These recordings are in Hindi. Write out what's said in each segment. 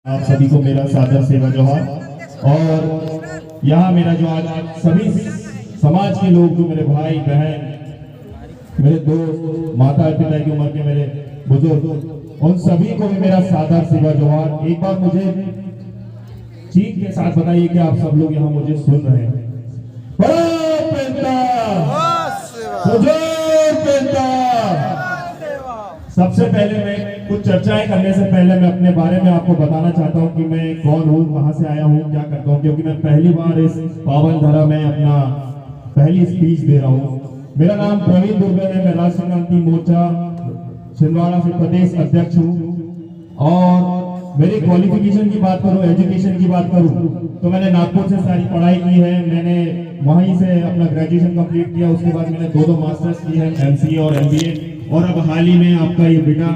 आप सभी को मेरा सादर सेवा जोहार। और यहाँ मेरा जो आज सभी समाज के लोग, जो मेरे भाई बहन, मेरे दोस्त, माता पिता की उम्र के मेरे बुजुर्ग, उन सभी को भी मेरा सादर सेवा जोहार। एक बार मुझे चीख के साथ बताइए कि आप सब लोग यहाँ मुझे सुन रहे हैं। सबसे पहले मैं कुछ चर्चाएं करने से पहले मैं अपने बारे में आपको बताना चाहता हूं कि मैं कौन हूं, कहां से आया हूं, क्या करता हूं, क्योंकि मैं पहली बार इस पावन धरा में अपना पहली स्पीच दे रहा हूं। मेरा नाम प्रवीण दुर्गे है। मैं राष्ट्रीय क्रांति मोर्चा छिंदवाड़ा से प्रदेश अध्यक्ष हूं। और मेरी क्वालिफिकेशन की बात करूं, एजुकेशन की बात करूं, तो मैंने नागपुर से सारी पढ़ाई की है। मैंने वहीं से अपना ग्रेजुएशन कंप्लीट किया। उसके बाद मैंने दो मास्टर्स की है, एमसीए और एमबीए। और अब हाल ही में आपका ये बेटा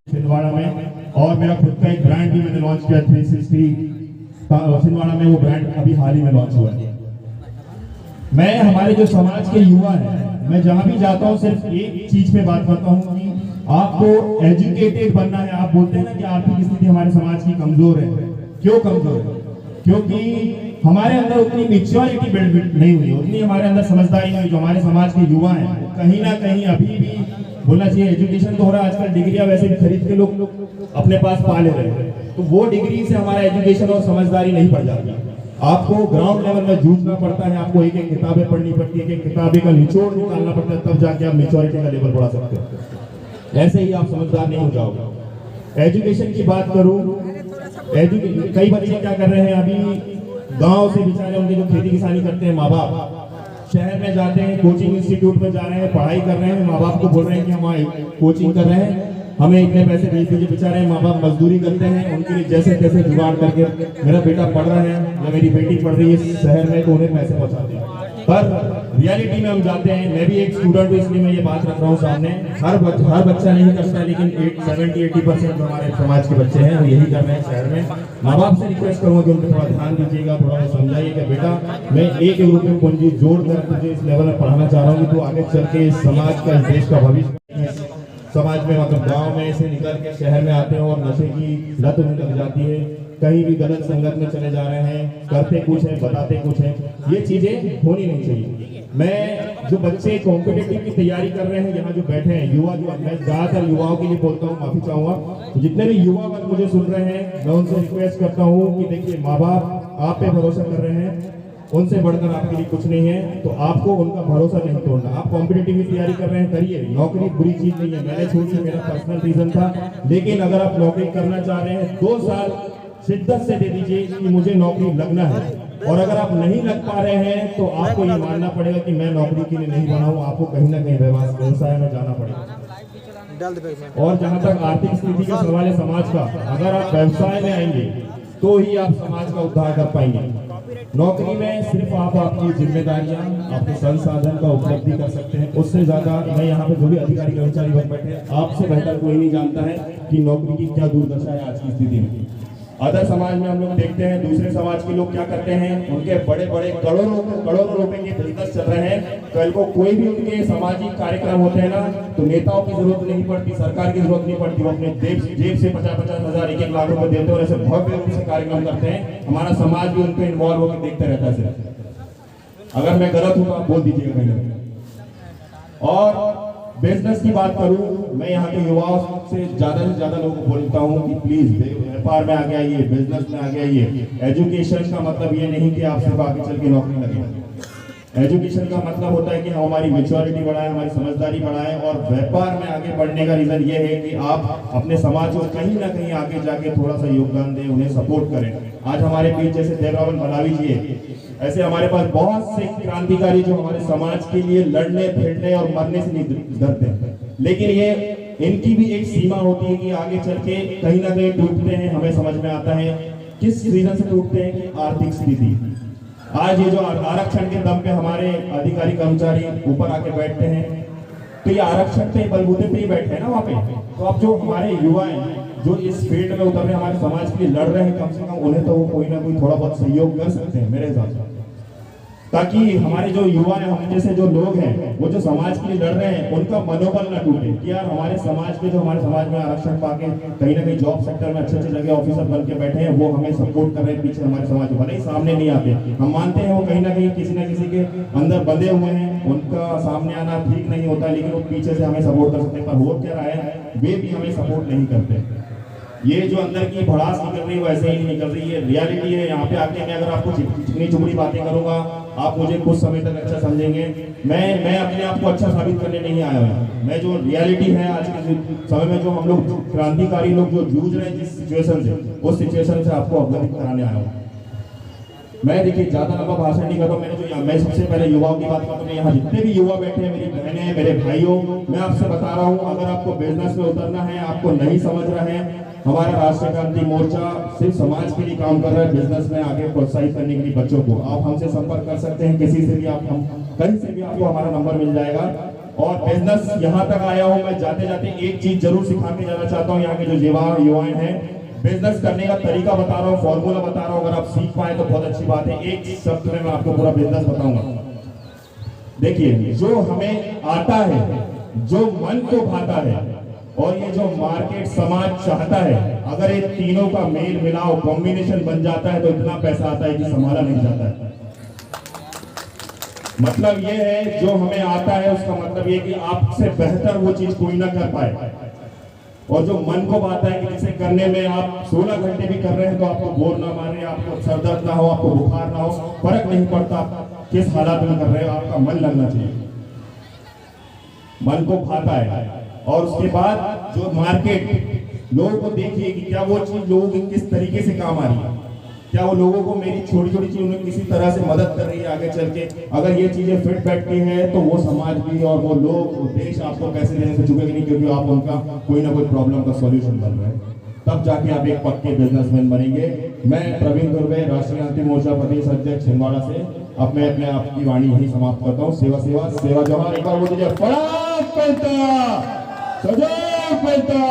छिंदवाड़ा में, और मेरा खुद का एक ब्रांड भी मैंने लॉन्च किया 360 छिंदवाड़ा में। वो ब्रांड अभी हाल ही में लॉन्च हुआ है। मैं हमारे जो समाज के युवा हैं, मैं जहां भी जाता हूं सिर्फ एक चीज पे बात करता हूं कि आपको एजुकेटेड बनना है। आप बोलते हैं ना कि आर्थिक स्थिति हमारे समाज की कमजोर है। क्यों कमजोर है? क्योंकि हमारे अंदर उतनी मैच्योरिटी बिल्ड नहीं हुई, उतनी हमारे अंदर समझदारी नहीं हुई। जो हमारे समाज के युवा हैं, कहीं ना कहीं अभी भी बोलना चाहिए, एजुकेशन तो हो रहा है आजकल, डिग्रियां वैसे भी खरीद के लोग अपने पास पा ले रहे हैं, तो वो डिग्री से हमारा एजुकेशन और समझदारी नहीं पड़ जाती। आपको ग्राउंड लेवल में जूझना पड़ता है, आपको एक एक किताबें पढ़नी पड़ती है, एक किताबें का निचोड़ निकालना पड़ता है, तब जाके आप मैच्योरिटी का लेवल बढ़ा सकते हो। ऐसे ही आप समझदार नहीं हो जाओगे। एजुकेशन की बात करूं, कई बच्चे क्या कर रहे हैं, अभी गांव से बेचारे उनके जो खेती किसानी करते हैं माँ बाप, शहर में जाते हैं, कोचिंग इंस्टीट्यूट में जा रहे हैं, पढ़ाई कर रहे हैं, माँ बाप को बोल रहे हैं कि हम कोचिंग कर रहे हैं, हमें इतने पैसे भेज दीजिए। बेचारे माँ बाप मजदूरी करते हैं, उनके लिए जैसे तैसे जुगाड़ करके मेरा बेटा पढ़ रहा है या मेरी बेटी पढ़ रही है शहर में, तो उन्हें पैसे पहुंचाते हैं। पर रियलिटी में हम जाते हैं, मैं भी एक स्टूडेंट हूँ इसलिए मैं ये बात रख रहा हूँ सामने। हर बच्चा नहीं करता, लेकिन 70-80% हमारे समाज के बच्चे हैं वो यही कर रहे हैं शहर में। माँ बाप से रिक्वेस्ट करूंगा कि उनको थोड़ा ध्यान दीजिएगा, थोड़ा समझाइए कि बेटा मैं एक रुपये पूंजी जोड़कर तुझे इस लेवल में पढ़ाना चाह रहा हूँ कि तू आगे चल के इस समाज का, इस देश का भविष्य, समाज में मतलब गांव में से निकल के शहर में आते हैं और नशे की लत उन्हें लग जाती है, कहीं भी गलत संगत में चले जा रहे हैं, करते कुछ है बताते कुछ है। ये चीजें होनी नहीं चाहिए। मैं जो बच्चे कॉम्पिटिटिव की तैयारी कर रहे हैं, यहाँ जो बैठे हैं युवा, जो मैं ज्यादातर युवाओं के लिए बोलता हूँ, माफी चाहूंगा जितने भी युवा वर्ग मुझे सुन रहे हैं, मैं उनसे रिक्वेस्ट करता हूँ कि देखिए माँ बाप आप पे भरोसा कर रहे हैं, उनसे बढ़कर आपके लिए कुछ नहीं है, तो आपको उनका भरोसा नहीं तोड़ना। आप कॉम्पिटिटिव की तैयारी कर रहे हैं, करिए। नौकरी बुरी चीज नहीं है, मैंने छोड़ी, मेरा पर्सनल रीजन था, लेकिन अगर आप नौकरी करना चाह रहे हैं 2 साल शिद्दत से दे दीजिए कि मुझे नौकरी लगना है। और अगर आप नहीं लग पा रहे हैं तो आपको ये मानना पड़ेगा कि मैं नौकरी के लिए नहीं बना हूं, आपको कहीं ना कहीं व्यवसाय में जाना पड़ेगा। और जहां तक आर्थिक स्थिति का सवाल है समाज का, अगर आप व्यवसाय में आएंगे तो ही आप समाज का उद्धार कर पाएंगे। नौकरी में सिर्फ आप आपकी जिम्मेदारियां, आपके संसाधन का उपलब्धि कर सकते हैं, उससे ज्यादा मैं यहाँ पे जो भी अधिकारी कर्मचारी वर्ग बैठे हैं, आपसे बेहतर कोई नहीं जानता है कि नौकरी की क्या दुर्दशा है आज की स्थिति में। अदर समाज में हम लोग देखते हैं, दूसरे समाज के लोग क्या करते हैं, उनके बड़े बड़े करोड़ों रुपए के बिजनेस चल रहे हैं। कल को कोई भी उनके सामाजिक कार्यक्रम होते हैं ना, तो नेताओं की जरूरत नहीं पड़ती, सरकार की जरूरत नहीं पड़ती, वो अपने जेब से 50-50 हज़ार 1-1 लाख रुपए देते हैं और ऐसे भव्य रूप से कार्यक्रम करते हैं। हमारा समाज भी उनको इन्वॉल्व होकर देखते रहता है सिर्फ। अगर मैं गलत हूँ तो आप बोल दीजिएगा कहीं। और बिजनेस की बात करूं, मैं यहाँ के युवाओं से ज्यादा लोगों को बोलता हूँ कि प्लीज व्यापार में आगे आइए, बिजनेस में आगे आइए। एजुकेशन का मतलब ये नहीं कि आप सिर्फ आगे चल के नौकरी लगे। एजुकेशन का मतलब होता है कि हम हमारी मैच्योरिटी बढ़ाएं, हमारी समझदारी बढ़ाएं। और व्यापार में आगे बढ़ने का रीजन ये है कि आप अपने समाज को कहीं ना कहीं आगे जाके थोड़ा सा योगदान दें, उन्हें सपोर्ट करें। आज हमारे बीच जैसे देवरावल मलावी जी है, ऐसे हमारे पास बहुत से क्रांतिकारी जो हमारे समाज के लिए लड़ने भिड़ने और मरने से नहीं डरते, लेकिन ये इनकी भी एक सीमा होती है कि आगे चल के कहीं ना कहीं टूटते हैं। हमें समझ में आता है किस रीजन से टूटते हैं कि आर्थिक स्थिति। आज ये जो आरक्षण के दम पे हमारे अधिकारी कर्मचारी ऊपर आके बैठते हैं, तो ये आरक्षण पे बलबूते पे ही बैठे हैं ना वहाँ पे। तो अब जो हमारे युवा हैं जो इस फील्ड में उतर रहे, हमारे समाज के लिए लड़ रहे हैं, कम से कम उन्हें तो वो कोई ना कोई थोड़ा बहुत सहयोग कर सकते हैं मेरे हिसाब से। ताकि हमारे जो युवा हैं, हम जैसे जो लोग हैं, वो जो समाज के लिए लड़ रहे हैं, उनका मनोबल ना टूटे कि यार हमारे समाज के जो हमारे समाज में आरक्षण पाके कहीं ना कहीं जॉब सेक्टर में अच्छे अच्छे जगह ऑफिसर बन के बैठे हैं, वो हमें सपोर्ट कर रहे हैं पीछे हमारे समाज भले ही सामने नहीं आते, हम मानते हैं वो कहीं ना कहीं किसी ना किसी के अंदर बंधे हुए हैं, उनका सामने आना ठीक नहीं होता, लेकिन वो पीछे से हमें सपोर्ट कर सकते हैं। पर हो क्या रहा है, वे भी हमें सपोर्ट नहीं करते। ये जो अंदर की भड़ास निकल रही है वैसे ही नहीं निकल रही है, रियलिटी है। यहाँ पे आके मैं अगर आपको चिकनी चुपड़ी बातें करूंगा, आप मुझे कुछ समय तक अच्छा समझेंगे। मैं अपने आप को अच्छा साबित करने नहीं आया हूँ। मैं जो रियलिटी है आज के समय में, जो हम लोग क्रांतिकारी लोग जो जूझ रहे हैं जिस सिचुएशन से, उस सिचुएशन से आपको अवगत कराने आया हूँ। मैं देखिए ज्यादा लंबा भाषण नहीं करता हूँ। मैं सबसे पहले युवाओं की बात करता हूँ। यहाँ जितने भी युवा बैठे हैं, मेरी बहनें हैं, मेरे भाइयों, मैं आपसे बता रहा हूँ, अगर आपको बिजनेस में उतरना है, आपको नहीं समझ रहे हैं, हमारा राष्ट्रीय क्रांति मोर्चा सिर्फ समाज के लिए काम कर रहा है, बिजनेस में आगे प्रोत्साहित करने के लिए बच्चों को। आप हमसे संपर्क कर सकते हैं, किसी से भी आप, हम कहीं से भी आपको हमारा नंबर मिल जाएगा। और बिजनेस यहाँ तक आया हूँ, मैं जाते जाते एक चीज जरूर सिखा के जाना चाहता हूँ। यहाँ के जो युवाएं हैं, बिजनेस करने का तरीका बता रहा हूँ, फॉर्मूला बता रहा हूँ। अगर आप सीख पाए तो बहुत अच्छी बात है। एक शब्द में मैं आपको पूरा बिजनेस बताऊंगा। देखिए, जो हमें आता है, जो मन को भाता है, और ये जो मार्केट समाज चाहता है, अगर ये तीनों का मेल मिलाओ, कॉम्बिनेशन बन जाता है, तो इतना पैसा आता है कि संभाला नहीं जाता है। मतलब ये है, जो हमें आता है उसका मतलब ये कि आपसे बेहतर वो चीज कोई ना कर पाए। और जो मन को बात है कि जिसे करने में आप 16 घंटे भी कर रहे हैं तो आपको बोर ना मारे, आपको सर दर्द ना हो, आपको बुखार ना हो, फर्क नहीं पड़ता किस हालात में कर रहे हो, आपका मन लगना चाहिए। मन को भाता है। और उसके बाद जो मार्केट, लोगों को देखिए कि क्या वो चीज लोगों की किस तरीके से काम आ रही है, क्या वो लोगों को मेरी छोटी छोटी चीजों में किसी तरह से मदद कर रही है आगे चल के। अगर ये चीजें फिट बैठती हैं तो वो समाज भी और वो लोग, वो देश आपको पैसे देने से चुकेंगे नहीं, क्योंकि आप उनका कोई ना कोई प्रॉब्लम का सॉल्यूशन बन रहे हैं। तब जाके आप एक पक्के बिजनेसमैन बनेंगे। मैं प्रवीण दुर्वे, राष्ट्रीय क्रांति मोर्चा प्रदेश अध्यक्ष छिंदवाड़ा से, अब मैं अपने आप की वाणी यही समाप्त करता हूँ। सेवा सेवा सेवा जवाहर, एक बार बोल दीजिए, फराक पैंता सजा पैंता।